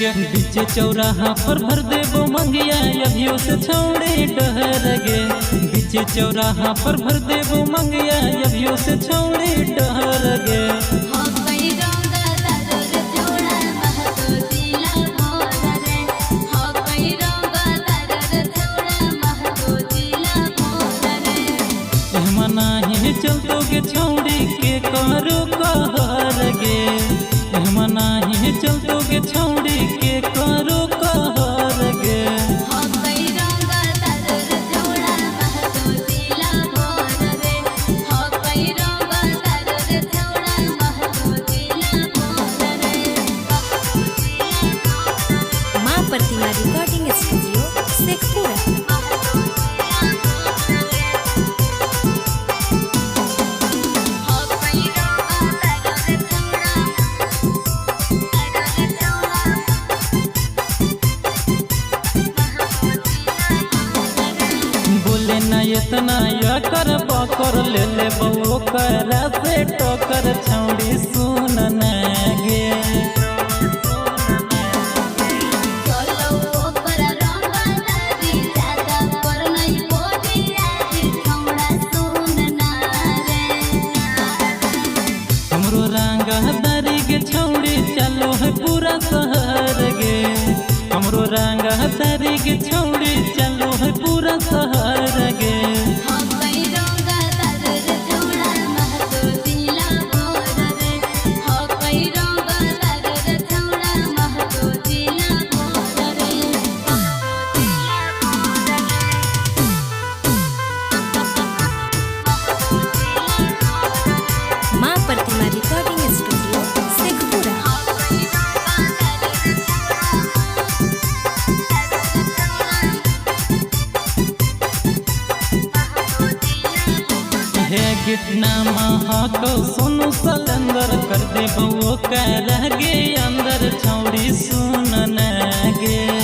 के बीच चौराहा पर भर देबो मंगिया अभियो से छोड़े डहर गे। बीच चौराहा पर भर देबो मंगिया अभियो से छोड़े डहर गे। चलतो के छौड़ी के करो कहर गे। नहीं चलतो के छौड़ी के करो कहर गे। मां प्रतिमा रिकॉर्डिंग स्टूडियो शेखपुरा। इतना या कर बकर ले ले बो करा से टोकर छौड़ी सुन न गे। हमरो रंग दरी के छौड़ी चलो है पूरा शहर गे। हमरो रंग दरी के छौड़ी चलो है पूरा शहर गे। मां प्रतिमा रिकॉर्डिंग स्टूडियो शेखपुरा। हे गिटना महको सुनु सलंदर कर दे बो कर गे अंदर छौड़ी सुन न गे।